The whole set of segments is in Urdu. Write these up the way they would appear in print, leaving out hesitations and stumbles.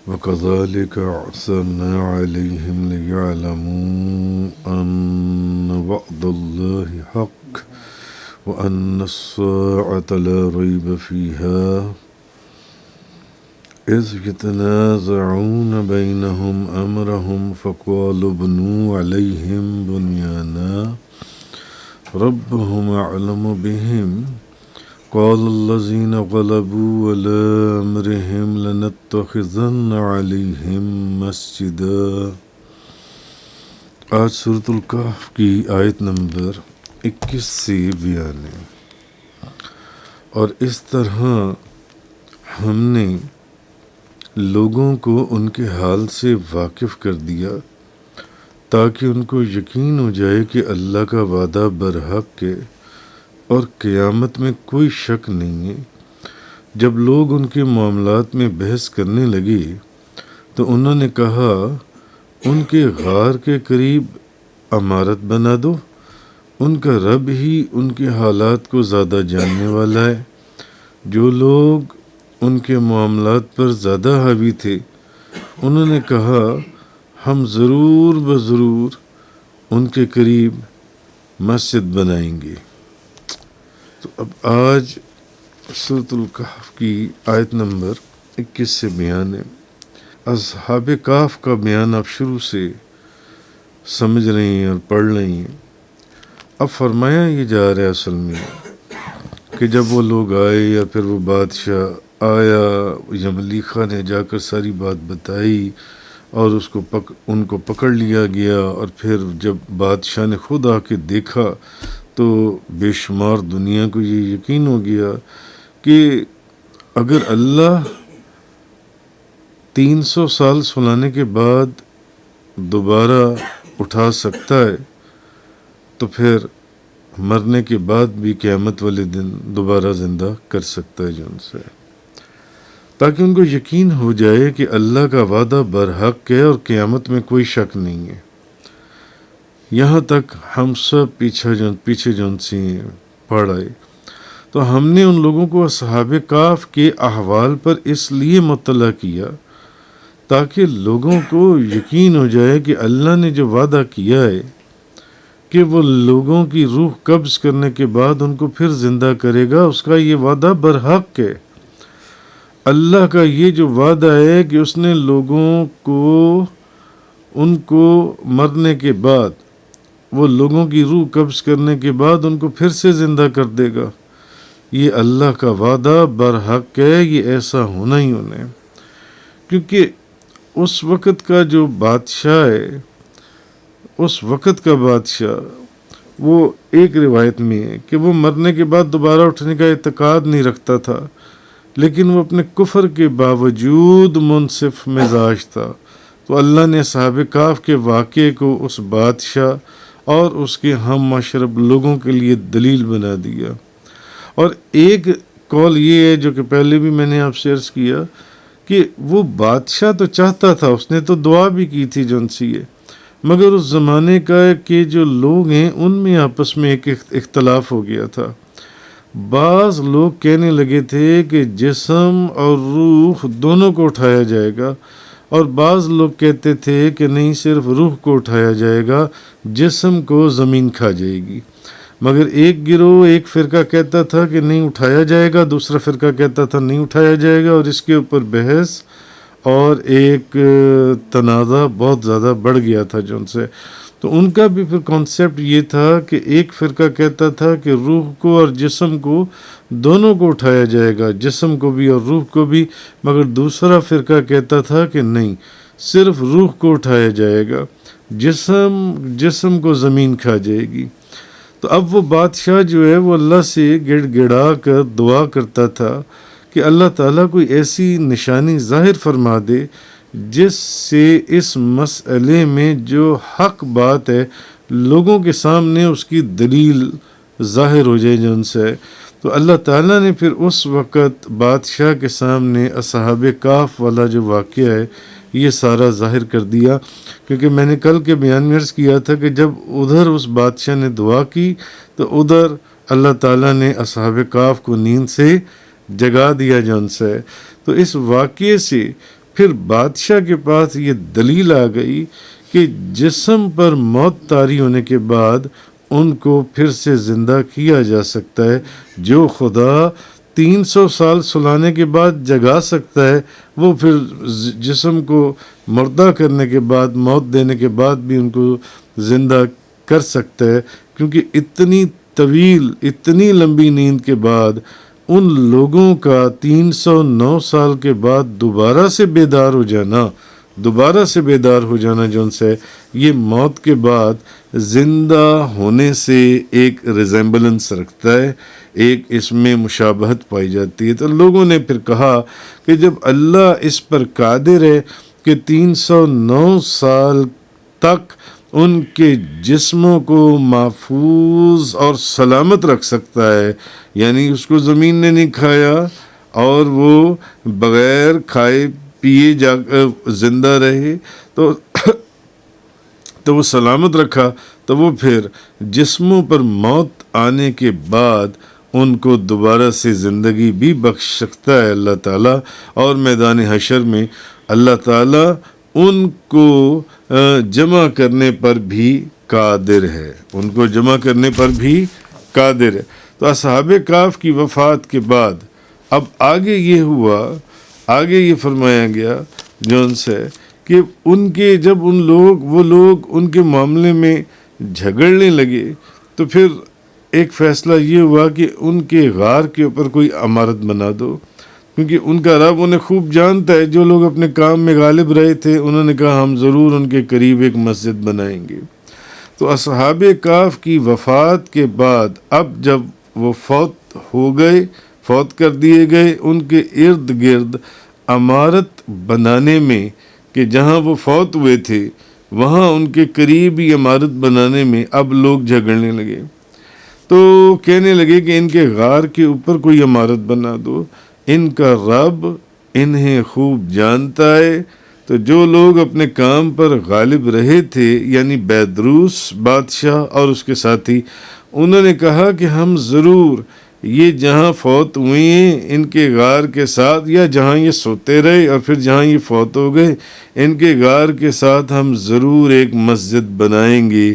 وَكَذَلِكَ أَعْثَرْنَا عَلَيْهِمْ لِيَعْلَمُوا أَنَّ وَعْدَ اللَّهِ حَقٌّ وَأَنَّ السَّاعَةَ لَا رَيْبَ فِيهَا إِذْ يَتَنَازَعُونَ بَيْنَهُمْ أَمْرَهُمْ فَقَالُوا ابْنُوا عَلَيْهِمْ بُنْيَانًا رَبُّهُمْ أَعْلَمُ بِهِمْ قال الذين غلبوا على أمرهم لنتخذن عليهم مسجدا۔ آج سورۃ الکہف کی آیت نمبر 21 سے بیان ہے، اور اس طرح ہم نے لوگوں کو ان کے حال سے واقف کر دیا تاکہ ان کو یقین ہو جائے کہ اللہ کا وعدہ برحق ہے اور قیامت میں کوئی شک نہیں ہے۔ جب لوگ ان کے معاملات میں بحث کرنے لگے تو انہوں نے کہا ان کے غار کے قریب عمارت بنا دو، ان کا رب ہی ان کے حالات کو زیادہ جاننے والا ہے۔ جو لوگ ان کے معاملات پر زیادہ حاوی تھے انہوں نے کہا ہم ضرور بضرور ان کے قریب مسجد بنائیں گے۔ تو اب آج سورۃ الکہف کی آیت نمبر 21 سے بیان ہے۔ اصحاب کہف کا بیان آپ شروع سے سمجھ رہے ہیں اور پڑھ رہے ہیں۔ اب فرمایا یہ جا رہا ہے اصل میں کہ جب وہ لوگ آئے یا پھر وہ بادشاہ آیا، یملیخا نے جا کر ساری بات بتائی اور ان کو پکڑ لیا گیا، اور پھر جب بادشاہ نے خود آ کے دیکھا تو بے شمار دنیا کو یہ یقین ہو گیا کہ اگر اللہ 300 سال سلانے کے بعد دوبارہ اٹھا سکتا ہے تو پھر مرنے کے بعد بھی قیامت والے دن دوبارہ زندہ کر سکتا ہے جو ان سے، تاکہ ان کو یقین ہو جائے کہ اللہ کا وعدہ برحق ہے اور قیامت میں کوئی شک نہیں ہے۔ یہاں تک ہم سب پیچھے جون سے پڑھ آئے تو ہم نے ان لوگوں کو اصحاب کہف کے احوال پر اس لیے مطلع کیا تاکہ لوگوں کو یقین ہو جائے کہ اللہ نے جو وعدہ کیا ہے کہ وہ لوگوں کی روح قبض کرنے کے بعد ان کو پھر زندہ کرے گا، اس کا یہ وعدہ برحق ہے۔ اللہ کا یہ جو وعدہ ہے کہ اس نے لوگوں کو ان کو مرنے کے بعد، وہ لوگوں کی روح قبض کرنے کے بعد ان کو پھر سے زندہ کر دے گا، یہ اللہ کا وعدہ برحق ہے، یہ ایسا ہونا ہی ہونا ہے۔ کیونکہ اس وقت کا جو بادشاہ ہے، اس وقت کا بادشاہ، وہ ایک روایت میں ہے کہ وہ مرنے کے بعد دوبارہ اٹھنے کا اعتقاد نہیں رکھتا تھا، لیکن وہ اپنے کفر کے باوجود منصف مزاج تھا۔ تو اللہ نے اصحاب کہف کے واقعے کو اس بادشاہ اور اس کے ہم مشرب لوگوں کے لیے دلیل بنا دیا۔ اور ایک قول یہ ہے جو کہ پہلے بھی میں نے آپ سے عرض کیا کہ وہ بادشاہ تو چاہتا تھا، اس نے تو دعا بھی کی تھی جو ان سے ہے، مگر اس زمانے کا کہ جو لوگ ہیں ان میں آپس میں ایک اختلاف ہو گیا تھا۔ بعض لوگ کہنے لگے تھے کہ جسم اور روح دونوں کو اٹھایا جائے گا، اور بعض لوگ کہتے تھے کہ نہیں، صرف روح کو اٹھایا جائے گا، جسم کو زمین کھا جائے گی۔ مگر ایک گروہ، ایک فرقہ کہتا تھا کہ نہیں اٹھایا جائے گا، دوسرا فرقہ کہتا تھا نہیں اٹھایا جائے گا، اور اس کے اوپر بحث اور ایک تنازع بہت زیادہ بڑھ گیا تھا جو ان سے۔ تو ان کا بھی پھر کانسیپٹ یہ تھا کہ ایک فرقہ کہتا تھا کہ روح کو اور جسم کو دونوں کو اٹھایا جائے گا، جسم کو بھی اور روح کو بھی، مگر دوسرا فرقہ کہتا تھا کہ نہیں، صرف روح کو اٹھایا جائے گا، جسم کو زمین کھا جائے گی۔ تو اب وہ بادشاہ جو ہے وہ اللہ سے گڑ گڑا کر دعا کرتا تھا کہ اللہ تعالیٰ کوئی ایسی نشانی ظاہر فرما دے جس سے اس مسئلے میں جو حق بات ہے لوگوں کے سامنے اس کی دلیل ظاہر ہو جائے جو ان سے۔ تو اللہ تعالیٰ نے پھر اس وقت بادشاہ کے سامنے اصحاب کہف والا جو واقعہ ہے یہ سارا ظاہر کر دیا، کیونکہ میں نے کل کے بیان میں عرض کیا تھا کہ جب ادھر اس بادشاہ نے دعا کی تو ادھر اللہ تعالیٰ نے اصحاب کہف کو نیند سے جگا دیا جو ان سے۔ تو اس واقعے سے پھر بادشاہ کے پاس یہ دلیل آ گئی کہ جسم پر موت طاری ہونے کے بعد ان کو پھر سے زندہ کیا جا سکتا ہے. جو خدا 300 سال سلانے کے بعد جگا سکتا ہے وہ پھر جسم کو مردہ کرنے کے بعد، موت دینے کے بعد بھی ان کو زندہ کر سکتا ہے. کیونکہ اتنی طویل، اتنی لمبی نیند کے بعد ان لوگوں کا 309 سال کے بعد دوبارہ سے بیدار ہو جانا جو ان سے یہ موت کے بعد زندہ ہونے سے ایک ریزمبلنس رکھتا ہے، ایک اس میں مشابہت پائی جاتی ہے. تو لوگوں نے پھر کہا کہ جب اللہ اس پر قادر ہے کہ 309 سال تک ان کے جسموں کو محفوظ اور سلامت رکھ سکتا ہے، یعنی اس کو زمین نے نہیں کھایا اور وہ بغیر کھائے پیے زندہ رہے، تو وہ سلامت رکھا، تو وہ پھر جسموں پر موت آنے کے بعد ان کو دوبارہ سے زندگی بھی بخش سکتا ہے اللہ تعالیٰ. اور میدان حشر میں اللہ تعالیٰ ان کو جمع کرنے پر بھی قادر ہے، تو اصحاب کہف کی وفات کے بعد اب آگے یہ فرمایا گیا جو ان سے کہ ان کے جب وہ لوگ ان کے معاملے میں جھگڑنے لگے تو پھر ایک فیصلہ یہ ہوا کہ ان کے غار کے اوپر کوئی عمارت بنا دو، کیونکہ ان کا رب انہیں خوب جانتا ہے. جو لوگ اپنے کام میں غالب رہے تھے انہوں نے کہا ہم ضرور ان کے قریب ایک مسجد بنائیں گے. تو اصحاب کہف کی وفات کے بعد اب جب وہ فوت کر دیے گئے، ان کے ارد گرد عمارت بنانے میں کہ جہاں وہ فوت ہوئے تھے وہاں ان کے قریب ہی عمارت بنانے میں اب لوگ جھگڑنے لگے. تو کہنے لگے کہ ان کے غار کے اوپر کوئی عمارت بنا دو، ان کا رب انہیں خوب جانتا ہے. تو جو لوگ اپنے کام پر غالب رہے تھے یعنی بیدروس بادشاہ اور اس کے ساتھی، انہوں نے کہا کہ ہم ضرور یہ جہاں فوت ہوئے ہیں ان کے غار کے ساتھ، یا جہاں یہ سوتے رہے اور پھر جہاں یہ فوت ہو گئے ان کے غار کے ساتھ ہم ضرور ایک مسجد بنائیں گے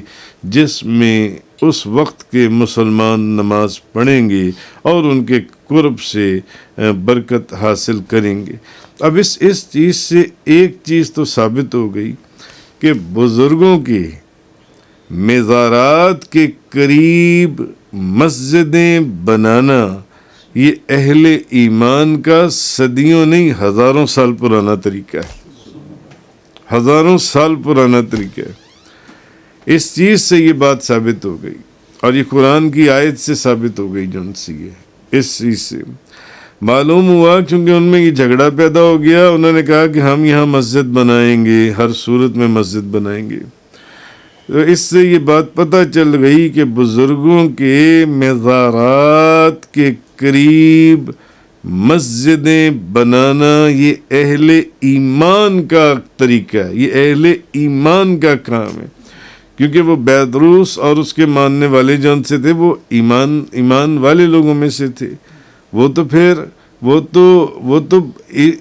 جس میں اس وقت کے مسلمان نماز پڑھیں گے اور ان کے قرب سے برکت حاصل کریں گے. اب اس چیز سے ایک چیز تو ثابت ہو گئی کہ بزرگوں کے مزارات کے قریب مسجدیں بنانا یہ اہل ایمان کا صدیوں نہیں ہزاروں سال پرانا طریقہ ہے. اس چیز سے یہ بات ثابت ہو گئی اور یہ قرآن کی آیت سے ثابت ہو گئی. جن سے اس چیز سے معلوم ہوا کیونکہ ان میں یہ جھگڑا پیدا ہو گیا، انہوں نے کہا کہ ہم یہاں مسجد بنائیں گے، ہر صورت میں مسجد بنائیں گے. تو اس سے یہ بات پتہ چل گئی کہ بزرگوں کے مزارات کے قریب مسجدیں بنانا یہ اہل ایمان کا طریقہ ہے، یہ اہل ایمان کا کام ہے. کیونکہ وہ بیدروس اور اس کے ماننے والے جو ان سے تھے وہ ایمان والے لوگوں میں سے تھے. وہ تو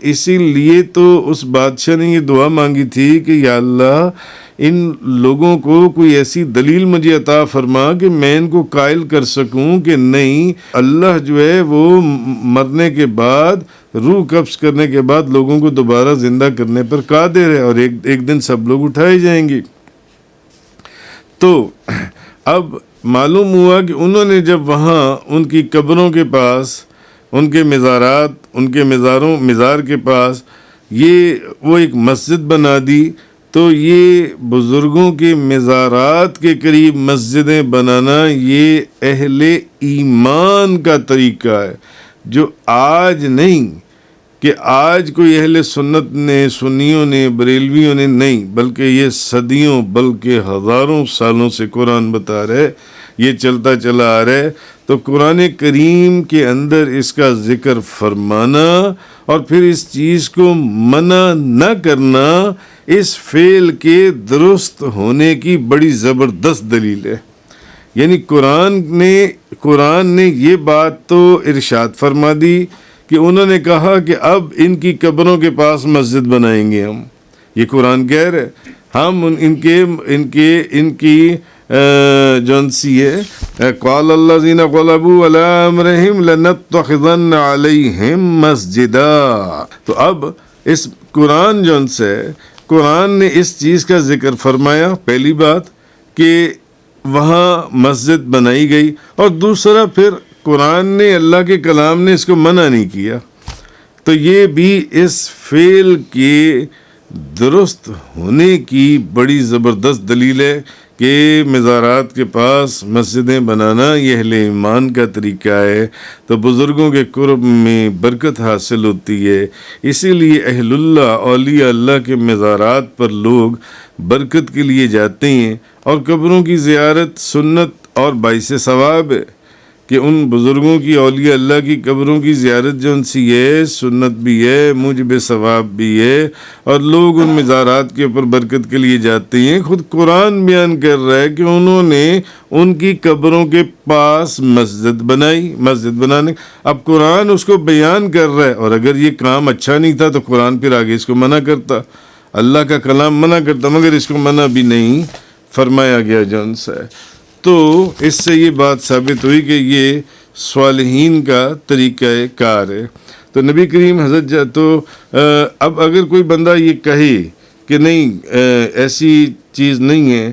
اسی لیے تو اس بادشاہ نے یہ دعا مانگی تھی کہ یا اللہ ان لوگوں کو کوئی ایسی دلیل مجھے عطا فرما کہ میں ان کو قائل کر سکوں کہ نہیں، اللہ جو ہے وہ مرنے کے بعد، روح قبض کرنے کے بعد لوگوں کو دوبارہ زندہ کرنے پر قادر ہے اور ایک دن سب لوگ اٹھائے جائیں گے. تو اب معلوم ہوا کہ انہوں نے جب وہاں ان کی قبروں کے پاس، ان کے مزار کے پاس وہ ایک مسجد بنا دی، تو یہ بزرگوں کے مزارات کے قریب مسجدیں بنانا یہ اہل ایمان کا طریقہ ہے، جو آج نہیں کہ آج کوئی اہل سنت نے، سنیوں نے، بریلویوں نے نہیں، بلکہ یہ صدیوں بلکہ ہزاروں سالوں سے قرآن بتا رہے، یہ چلتا چلا آ رہا ہے. تو قرآن کریم کے اندر اس کا ذکر فرمانا اور پھر اس چیز کو منع نہ کرنا اس فعل کے درست ہونے کی بڑی زبردست دلیل ہے. یعنی قرآن نے یہ بات تو ارشاد فرما دی کہ انہوں نے کہا کہ اب ان کی قبروں کے پاس مسجد بنائیں گے ہم. یہ قرآن کہہ رہے ہم ان کی جون سی ہے قال الذین غلبوا علی امرہم لنتخذن علیہم مسجدا. تو اب اس قرآن جون سے قرآن نے اس چیز کا ذکر فرمایا، پہلی بات کہ وہاں مسجد بنائی گئی، اور دوسرا پھر قرآن نے اللہ کے کلام نے اس کو منع نہیں کیا. تو یہ بھی اس فعل کے درست ہونے کی بڑی زبردست دلیل ہے کہ مزارات کے پاس مسجدیں بنانا یہ اہل ایمان کا طریقہ ہے. تو بزرگوں کے قرب میں برکت حاصل ہوتی ہے، اسی لیے اہل اللہ اولیاء اللہ کے مزارات پر لوگ برکت کے لیے جاتے ہیں، اور قبروں کی زیارت سنت اور باعث ثواب ہے کہ ان بزرگوں کی اولیاء اللہ کی قبروں کی زیارت جو ان سی ہے سنت بھی ہے، موجب ثواب بھی ہے، اور لوگ ان مزارات کے اوپر برکت کے لیے جاتے ہیں. خود قرآن بیان کر رہا ہے کہ انہوں نے ان کی قبروں کے پاس مسجد بنائی. مسجد بنانے اب قرآن اس کو بیان کر رہا ہے، اور اگر یہ کام اچھا نہیں تھا تو قرآن پھر آگے اس کو منع کرتا، اللہ کا کلام منع کرتا، مگر اس کو منع بھی نہیں فرمایا گیا جون سا ہے. تو اس سے یہ بات ثابت ہوئی کہ یہ صالحین کا طریقہ کار ہے. تو نبی کریم حضرت تو اب اگر کوئی بندہ یہ کہے کہ نہیں ایسی چیز نہیں ہے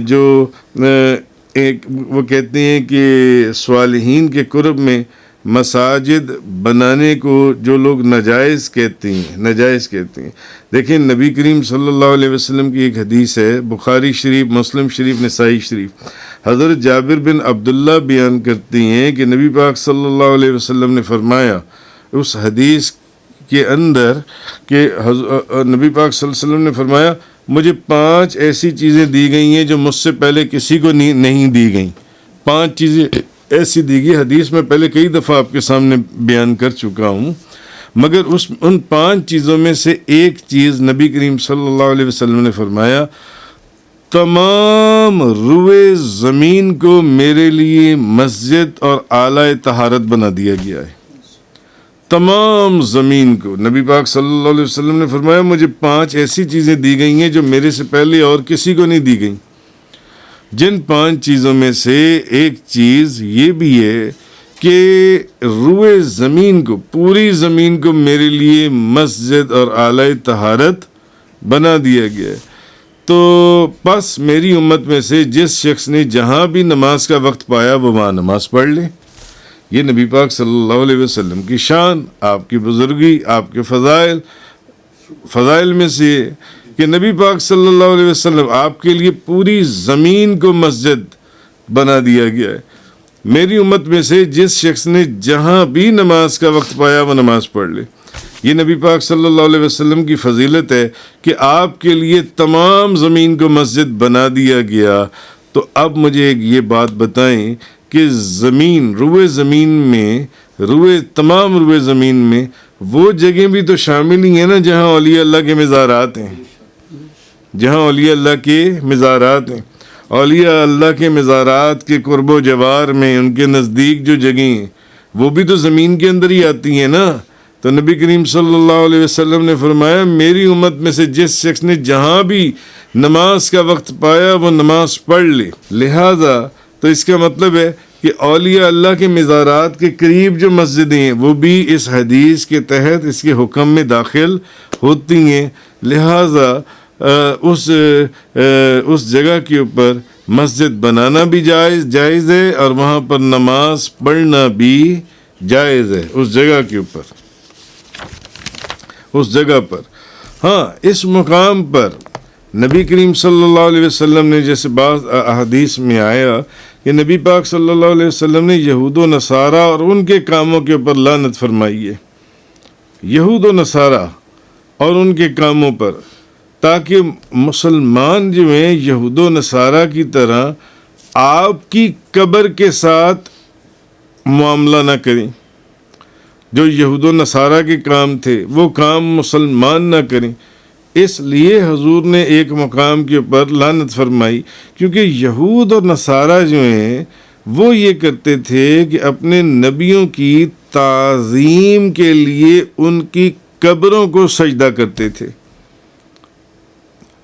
جو وہ کہتے ہیں کہ صالحین کے قرب میں مساجد بنانے کو جو لوگ ناجائز کہتے ہیں. دیکھیں نبی کریم صلی اللہ علیہ وسلم کی ایک حدیث ہے، بخاری شریف، مسلم شریف، نسائی شریف. حضرت جابر بن عبداللہ بیان کرتے ہیں کہ نبی پاک صلی اللہ علیہ وسلم نے فرمایا اس حدیث کے اندر کہ نبی پاک صلی اللہ علیہ وسلم نے فرمایا مجھے 5 ایسی چیزیں دی گئی ہیں جو مجھ سے پہلے کسی کو نہیں دی گئیں. 5 چیزیں ایسی دی گئی. حدیث میں پہلے کئی دفعہ آپ کے سامنے بیان کر چکا ہوں، مگر ان 5 چیزوں میں سے ایک چیز نبی کریم صلی اللہ علیہ وسلم نے فرمایا تمام روئے زمین کو میرے لیے مسجد اور اعلی طہارت بنا دیا گیا ہے. تمام زمین کو نبی پاک صلی اللہ علیہ وسلم نے فرمایا مجھے 5 ایسی چیزیں دی گئی ہیں جو میرے سے پہلے اور کسی کو نہیں دی گئیں. جن 5 چیزوں میں سے ایک چیز یہ بھی ہے کہ روئے زمین کو، پوری زمین کو میرے لیے مسجد اور اعلی طہارت بنا دیا گیا ہے. تو پس میری امت میں سے جس شخص نے جہاں بھی نماز کا وقت پایا وہ وہاں نماز پڑھ لے. یہ نبی پاک صلی اللہ علیہ وسلم کی شان، آپ کی بزرگی، آپ کے فضائل میں سے کہ نبی پاک صلی اللہ علیہ وسلم آپ کے لیے پوری زمین کو مسجد بنا دیا گیا ہے. میری امت میں سے جس شخص نے جہاں بھی نماز کا وقت پایا وہ نماز پڑھ لے. یہ نبی پاک صلی اللہ علیہ وسلم کی فضیلت ہے کہ آپ کے لیے تمام زمین کو مسجد بنا دیا گیا. تو اب مجھے یہ بات بتائیں کہ تمام روئے زمین میں وہ جگہیں بھی تو شامل ہی ہیں نا جہاں اولیاء اللہ کے مزارات ہیں. اولیاء اللہ کے مزارات کے قرب و جوار میں ان کے نزدیک جو جگہیں ہیں وہ بھی تو زمین کے اندر ہی آتی ہیں نا. تو نبی کریم صلی اللہ علیہ وسلم نے فرمایا میری امت میں سے جس شخص نے جہاں بھی نماز کا وقت پایا وہ نماز پڑھ لے. لہذا تو اس کا مطلب ہے کہ اولیاء اللہ کے مزارات کے قریب جو مسجدیں ہیں وہ بھی اس حدیث کے تحت اس کے حکم میں داخل ہوتی ہیں. لہذا اس جگہ کے اوپر مسجد بنانا بھی جائز ہے اور وہاں پر نماز پڑھنا بھی جائز ہے اس جگہ پر. ہاں اس مقام پر نبی کریم صلی اللہ علیہ وسلم نے جیسے بعض احادیث میں آیا کہ نبی پاک صلی اللہ علیہ وسلم نے یہود و نصارہ اور ان کے کاموں کے اوپر لعنت فرمائی ہے. یہود و نصارہ اور ان کے کاموں پر، تاکہ مسلمان جو ہیں یہود و نصارہ کی طرح آپ کی قبر کے ساتھ معاملہ نہ کریں. جو یہود و نصارہ کے کام تھے وہ کام مسلمان نہ کریں. اس لیے حضور نے ایک مقام کے اوپر لعنت فرمائی، کیونکہ یہود اور نصارہ جو ہیں وہ یہ کرتے تھے کہ اپنے نبیوں کی تعظیم کے لیے ان کی قبروں کو سجدہ کرتے تھے،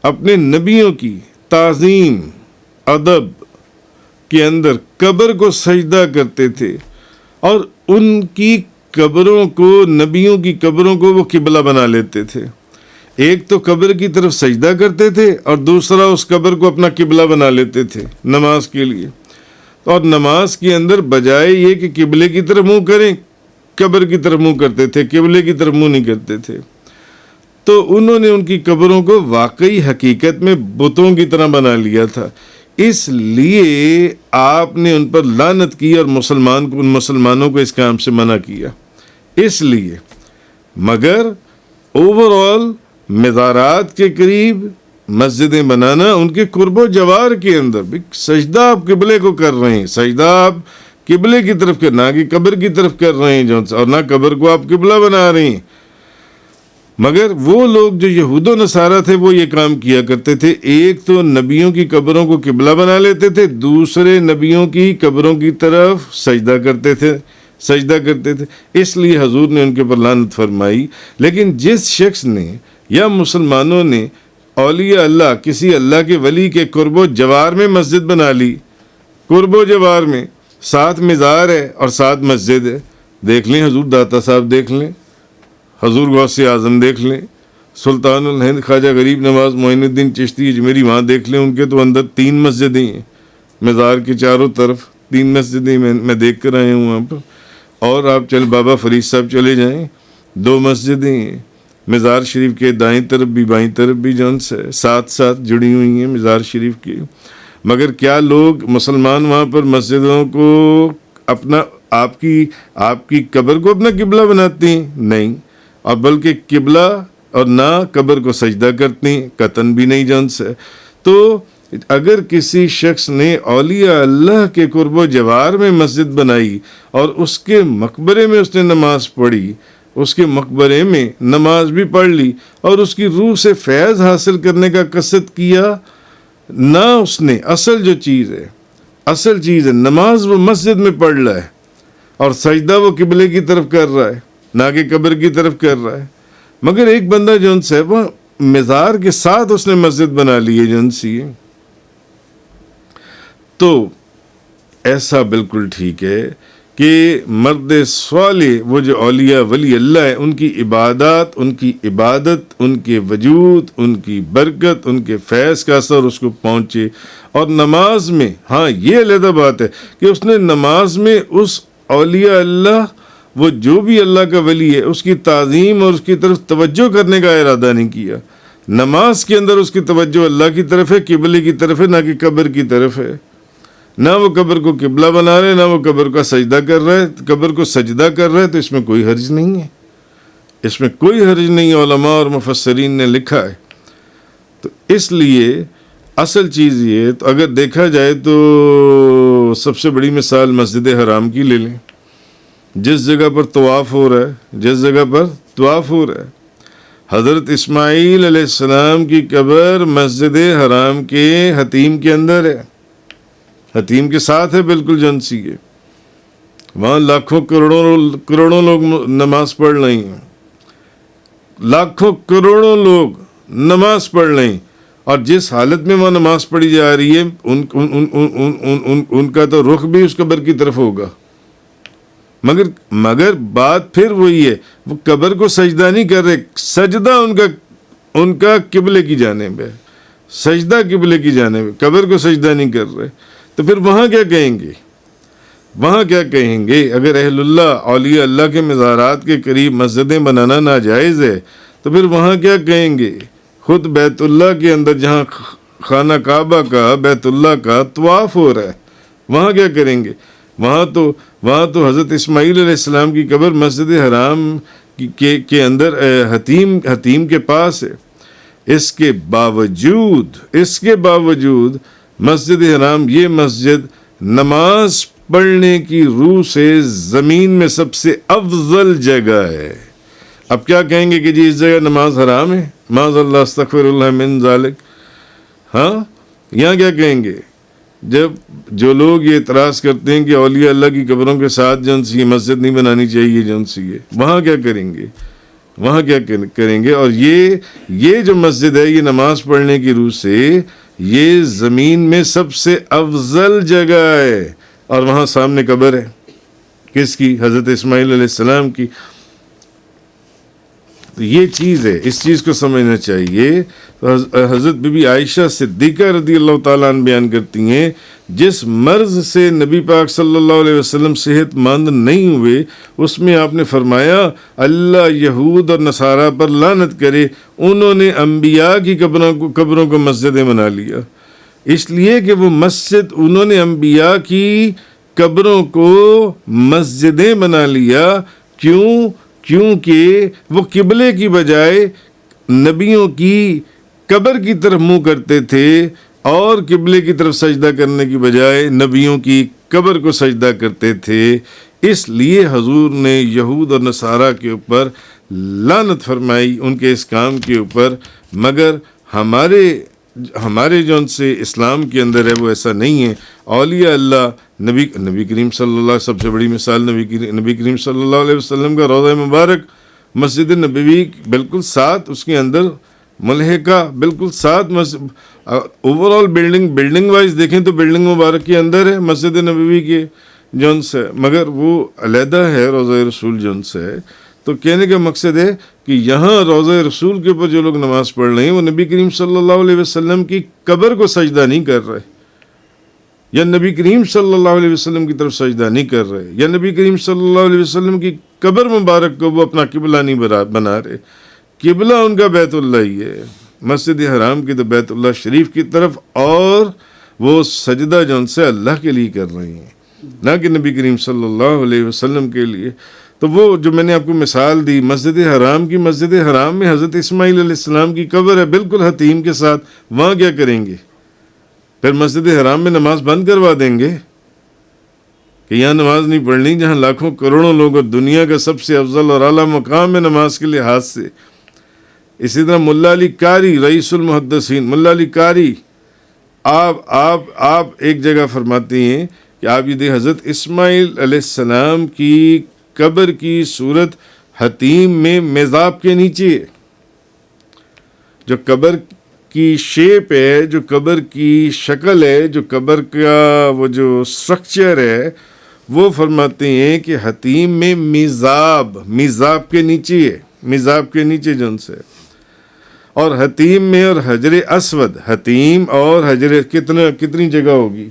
اپنے نبیوں کی تعظیم ادب کے اندر قبر کو سجدہ کرتے تھے، اور ان کی قبروں کو، نبیوں کی قبروں کو وہ قبلہ بنا لیتے تھے۔ ایک تو قبر کی طرف سجدہ کرتے تھے اور دوسرا اس قبر کو اپنا قبلہ بنا لیتے تھے نماز کے لیے، اور نماز کے اندر بجائے یہ کہ قبلے کی طرف منہ کریں، قبر کی طرف منہ کرتے تھے، قبلے کی طرف منہ نہیں کرتے تھے۔ تو انہوں نے ان کی قبروں کو واقعی حقیقت میں بتوں کی طرح بنا لیا تھا، اس لیے آپ نے ان پر لعنت کی اور ان مسلمانوں کو اس کام سے منع کیا۔ اس لیے مگر اوورآل مزارات کے قریب مسجدیں بنانا، ان کے قرب و جوار کے اندر بھی سجدہ آپ قبلے کو کر رہے ہیں، سجدہ آپ قبلے کی طرف کر، نہ کہ قبر کی طرف کر رہے ہیں اور نہ قبر کو آپ قبلہ بنا رہے ہیں۔ مگر وہ لوگ جو یہود و نصارہ تھے وہ یہ کام کیا کرتے تھے، ایک تو نبیوں کی قبروں کو قبلہ بنا لیتے تھے، دوسرے نبیوں کی قبروں کی طرف سجدہ کرتے تھے۔ اس لیے حضور نے ان کے پر لعنت فرمائی۔ لیکن جس شخص نے یا مسلمانوں نے اولیاء اللہ، کسی اللہ کے ولی کے قرب و جوار میں مسجد بنا لی، قرب و جوار میں ساتھ مزار ہے اور ساتھ مسجد ہے، دیکھ لیں حضور داتا صاحب، دیکھ لیں حضور غوث اعظم، دیکھ لیں سلطان الہند خواجہ غریب نواز معین الدین چشتی اجمیری، وہاں دیکھ لیں ان کے تو اندر 3 مسجدیں ہیں، مزار کے چاروں طرف 3 مسجدیں میں دیکھ کر آئے ہوں وہاں پر۔ اور آپ بابا فرید صاحب چلے جائیں، 2 مسجدیں ہیں، مزار شریف کے دائیں طرف بھی بائیں طرف بھی جون سے ساتھ جڑی ہوئی ہیں مزار شریف کی۔ مگر کیا لوگ مسلمان وہاں پر مسجدوں کو اپنا آپ کی قبر کو اپنا قبلہ بناتے ہیں؟ نہیں، اور بلکہ قبلہ اور نہ قبر کو سجدہ کرتے ہیں، قطن بھی نہیں جون سے۔ تو اگر کسی شخص نے اولیاء اللہ کے قرب و جوار میں مسجد بنائی اور اس کے مقبرے میں اس نے نماز پڑھی، اس کے مقبرے میں نماز بھی پڑھ لی اور اس کی روح سے فیض حاصل کرنے کا قصد کیا، نہ اس نے اصل چیز ہے نماز وہ مسجد میں پڑھ رہا ہے اور سجدہ وہ قبلے کی طرف کر رہا ہے، نہ کہ قبر کی طرف کر رہا ہے۔ مگر ایک بندہ جو ان سے وہ مزار کے ساتھ اس نے مسجد بنا لی ہے جو ان سی ہے، تو ایسا بالکل ٹھیک ہے کہ مرد صالح وہ جو اولیاء ولی اللہ ہے، ان کی عبادت، ان کے وجود، ان کی برکت، ان کے فیض کا اثر اس کو پہنچے۔ اور نماز میں ہاں یہ علیحدہ بات ہے کہ اس نے نماز میں اس اولیاء اللہ، وہ جو بھی اللہ کا ولی ہے، اس کی تعظیم اور اس کی طرف توجہ کرنے کا ارادہ نہیں کیا۔ نماز کے اندر اس کی توجہ اللہ کی طرف ہے، قبلے کی طرف ہے، نہ کہ قبر کی طرف ہے۔ نہ وہ قبر کو قبلہ بنا رہے، نہ وہ قبر کا سجدہ کر رہے، قبر کو سجدہ کر رہے، تو اس میں کوئی حرج نہیں ہے، اس میں کوئی حرج نہیں، علماء اور مفسرین نے لکھا ہے۔ تو اس لیے اصل چیز یہ، تو اگر دیکھا جائے تو سب سے بڑی مثال مسجد حرام کی لے لیں، جس جگہ پر طواف ہو رہا ہے، حضرت اسماعیل علیہ السلام کی قبر مسجد حرام کے حتیم کے اندر ہے، حتیم کے ساتھ ہے بالکل جنسی ہے، وہاں لاکھوں کروڑوں لوگ نماز پڑھ رہے ہیں، لاکھوں کروڑوں لوگ نماز پڑھ رہے ہیں، اور جس حالت میں وہاں نماز پڑھی جا رہی ہے ان کا تو رخ بھی اس قبر کی طرف ہوگا۔ مگر بات پھر وہی ہے، وہ قبر کو سجدہ نہیں کر رہے، سجدہ ان کا قبلے کی جانب ہے، سجدہ قبلے کی جانب ہے، قبر کو سجدہ نہیں کر رہے۔ تو پھر وہاں کیا کہیں گے؟ اگر اہل اللہ، اولیاء اللہ کے مزارات کے قریب مسجدیں بنانا ناجائز ہے تو پھر وہاں کیا کہیں گے؟ خود بیت اللہ کے اندر جہاں خانہ کعبہ کا، بیت اللہ کا طواف ہو رہا ہے، وہاں کیا کریں گے؟ وہاں تو حضرت اسماعیل علیہ السلام کی قبر مسجد حرام کے اندر حتیم کے پاس ہے۔ اس کے باوجود مسجد حرام، یہ مسجد نماز پڑھنے کی روح سے زمین میں سب سے افضل جگہ ہے۔ اب کیا کہیں گے کہ جی اس جگہ نماز حرام ہے؟ معاذ اللہ، استغفر اللہ من ذالک۔ ہاں، یہاں کیا کہیں گے؟ جب جو لوگ یہ اعتراض کرتے ہیں کہ اولیاء اللہ کی قبروں کے ساتھ جو سی مسجد نہیں بنانی چاہیے جو سی ہے، وہاں کیا کریں گے؟ وہاں کیا کریں گے؟ اور یہ جو مسجد ہے، یہ نماز پڑھنے کی روح سے یہ زمین میں سب سے افضل جگہ ہے، اور وہاں سامنے قبر ہے، کس کی؟ حضرت اسماعیل علیہ السلام کی۔ تو یہ چیز ہے، اس چیز کو سمجھنا چاہیے۔ حضرت بی بی عائشہ صدیقہ رضی اللہ تعالیٰ عنہ بیان کرتی ہیں، جس مرض سے نبی پاک صلی اللہ علیہ وسلم صحت مند نہیں ہوئے، اس میں آپ نے فرمایا اللہ یہود اور نصارہ پر لعنت کرے، انہوں نے انبیاء کی قبروں کو مسجدیں بنا لیا۔ اس لیے کہ وہ مسجد، انہوں نے انبیاء کی قبروں کو مسجدیں بنا لیا۔ کیونکہ وہ قبلے کی بجائے نبیوں کی قبر کی طرف منہ کرتے تھے، اور قبلے کی طرف سجدہ کرنے کی بجائے نبیوں کی قبر کو سجدہ کرتے تھے۔ اس لیے حضور نے یہود اور نصارہ کے اوپر لعنت فرمائی، ان کے اس کام کے اوپر۔ مگر ہمارے جو ان سے اسلام کے اندر ہے وہ ایسا نہیں ہے۔ اولیاء اللہ، نبی کریم صلی اللہ، سب سے بڑی مثال نبی کریم صلی اللہ علیہ وسلم کا روضہ مبارک، مسجد نبوی بالکل ساتھ، اس کے اندر ملحقہ بالکل ساتھ اوور آل بلڈنگ وائز دیکھیں تو بلڈنگ مبارک کے اندر ہے مسجد نبوی کے جون سے، مگر وہ علیحدہ ہے روضہ رسول جون سے ہے۔ تو کہنے کا مقصد ہے کہ یہاں روضہ رسول کے اوپر جو لوگ نماز پڑھ رہے ہیں وہ نبی کریم صلی اللہ علیہ وسلم کی قبر کو سجدہ نہیں کر رہے، یا نبی کریم صلی اللہ علیہ وسلم کی طرف سجدہ نہیں کر رہے، یا نبی کریم صلی اللہ علیہ وسلم کی قبر مبارک کو وہ اپنا قبلہ نہیں بنا رہے۔ قبلہ ان کا بیت اللہ ہی ہے، مسجد حرام کی تو بیت اللہ شریف کی طرف، اور وہ سجدہ جو ان سے اللہ کے لیے کر رہے ہیں، نہ کہ نبی کریم صلی اللہ علیہ وسلم کے لیے۔ تو وہ جو میں نے آپ کو مثال دی مسجد حرام کی، مسجد حرام میں حضرت اسماعیل علیہ السلام کی قبر ہے بالکل حتیم کے ساتھ، وہاں کیا کریں گے؟ پھر مسجد حرام میں نماز بند کروا دیں گے کہ یہاں نماز نہیں پڑھنی، جہاں لاکھوں کروڑوں لوگ اور دنیا کا سب سے افضل اور اعلیٰ مقام ہے نماز کے لحاظ سے۔ اسی طرح ملا علی قاری رئیس المحدثین، ملا علی قاری، آپ ایک جگہ فرماتے ہیں کہ آپ یہ دیکھ حضرت اسماعیل علیہ السلام کی قبر کی صورت حتیم میں میزاب کے نیچے، جو قبر کی شیپ ہے، جو قبر کی شکل ہے، جو قبر کا وہ جو سٹرکچر ہے، وہ فرماتے ہیں کہ حتیم میں میزاب کے نیچے ہے، میزاب کے نیچے جن سے، اور حتیم میں اور حجر اسود، حتیم اور حجر کتنی جگہ ہوگی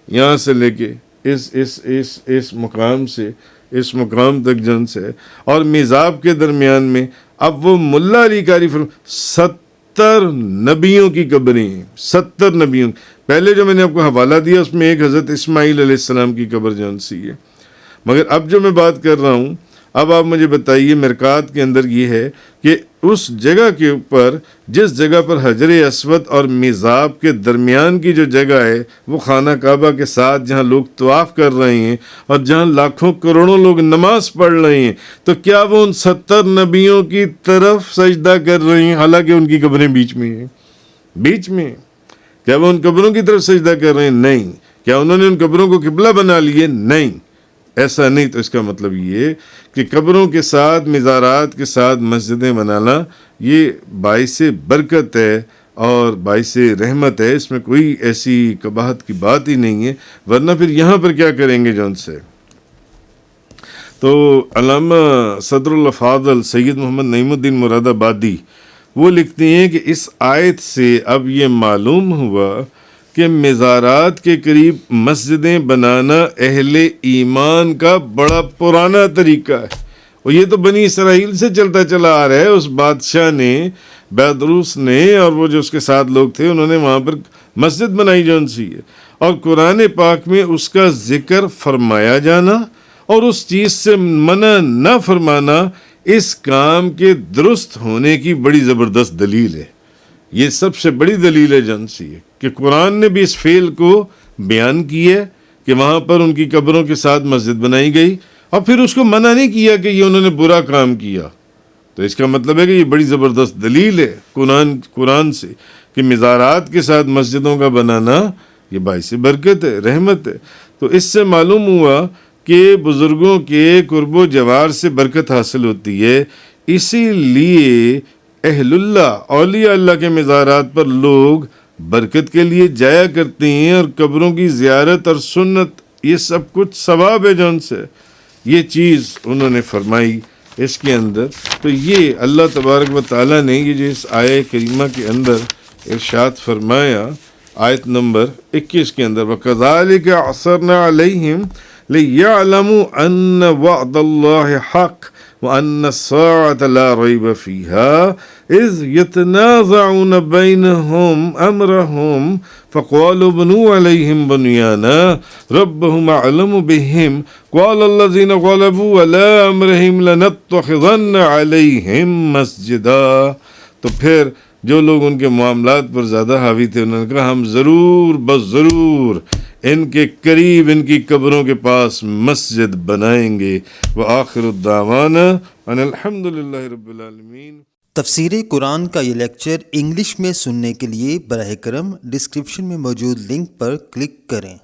یہاں سے لے کے اس مقام سے اس مقام تک جن سے، اور میزاب کے درمیان میں اب وہ ملا علی قاری 70 نبیوں کی قبریں ہیں، 70 نبیوں۔ پہلے جو میں نے آپ کو حوالہ دیا اس میں ایک حضرت اسماعیل علیہ السلام کی قبر جون سی ہے، مگر اب جو میں بات کر رہا ہوں، اب آپ مجھے بتائیے مرکات کے اندر یہ ہے کہ اس جگہ کے اوپر، جس جگہ پر حجر اسود اور میزاب کے درمیان کی جو جگہ ہے وہ خانہ کعبہ کے ساتھ، جہاں لوگ طواف کر رہے ہیں اور جہاں لاکھوں کروڑوں لوگ نماز پڑھ رہے ہیں، تو کیا وہ ان 70 نبیوں کی طرف سجدہ کر رہے ہیں حالانکہ ان کی قبریں بیچ میں ہیں؟ بیچ میں کیا وہ ان قبروں کی طرف سجدہ کر رہے ہیں؟ نہیں۔ کیا انہوں نے ان قبروں کو قبلہ بنا لیے؟ نہیں، ایسا نہیں۔ تو اس کا مطلب یہ کہ قبروں کے ساتھ، مزارات کے ساتھ مسجدیں بنانا یہ باعث برکت ہے اور باعث رحمت ہے، اس میں کوئی ایسی قباحت کی بات ہی نہیں ہے، ورنہ پھر یہاں پر کیا کریں گے جون سے۔ تو علامہ صدر الفاضل سید محمد نعیم الدین مراد آبادی وہ لکھتے ہیں کہ اس آیت سے اب یہ معلوم ہوا کہ مزارات کے قریب مسجدیں بنانا اہل ایمان کا بڑا پرانا طریقہ ہے، اور یہ تو بنی اسرائیل سے چلتا چلا آ رہا ہے۔ اس بادشاہ نے، بیدروس نے، اور وہ جو اس کے ساتھ لوگ تھے، انہوں نے وہاں پر مسجد بنائی جون سی ہے، اور قرآن پاک میں اس کا ذکر فرمایا جانا اور اس چیز سے منع نہ فرمانا اس کام کے درست ہونے کی بڑی زبردست دلیل ہے۔ یہ سب سے بڑی دلیل ہے جن سی ہے کہ قرآن نے بھی اس فعل کو بیان کی ہے کہ وہاں پر ان کی قبروں کے ساتھ مسجد بنائی گئی، اور پھر اس کو منع نہیں کیا کہ یہ انہوں نے برا کام کیا۔ تو اس کا مطلب ہے کہ یہ بڑی زبردست دلیل ہے قرآن سے کہ مزارات کے ساتھ مسجدوں کا بنانا یہ باعث برکت ہے، رحمت ہے۔ تو اس سے معلوم ہوا کہ بزرگوں کے قرب و جوار سے برکت حاصل ہوتی ہے، اسی لیے اہل اللہ، اولیاء اللہ کے مزارات پر لوگ برکت کے لیے جایا کرتے ہیں، اور قبروں کی زیارت اور سنت یہ سب کچھ ثواب ہے جو ان سے یہ چیز انہوں نے فرمائی اس کے اندر۔ تو یہ اللہ تبارک و تعالیٰ نے یہ جو اس آیہ کریمہ کے اندر ارشاد فرمایا آیت نمبر 21 کے اندر، وَكَذَلِكَ عَصَرْنَا عَلَيْهِمْ لِيَعْلَمُوا أَنَّ وَعْدَ اللَّهِ حَقٌّ وَأَنَّ السَّاعَةَ لَا رَيْبَ فِيهَا إِذْ يَتَنَازَعُونَ بَيْنَهُمْ أَمْرَهُمْ فَقَالُوا ابْنُوا عَلَيْهِمْ بُنْيَانًا رَبُّهُمْ أَعْلَمُ بِهِمْ قَالَ الَّذِينَ غَلَبُوا عَلَىٰ أَمْرِهِمْ لَنَتَّخِذَنَّ عَلَيْهِمْ مَسْجِدًا۔ تو پھر جو لوگ ان کے معاملات پر زیادہ حاوی تھے انہوں نے کہا ہم ضرور بس ضرور ان کے قریب ان کی قبروں کے پاس مسجد بنائیں گے۔ وآخر الدعوانا ان الحمد للہ رب العالمین۔ تفسیر قرآن کا یہ لیکچر انگلش میں سننے کے لیے براہ کرم ڈسکرپشن میں موجود لنک پر کلک کریں۔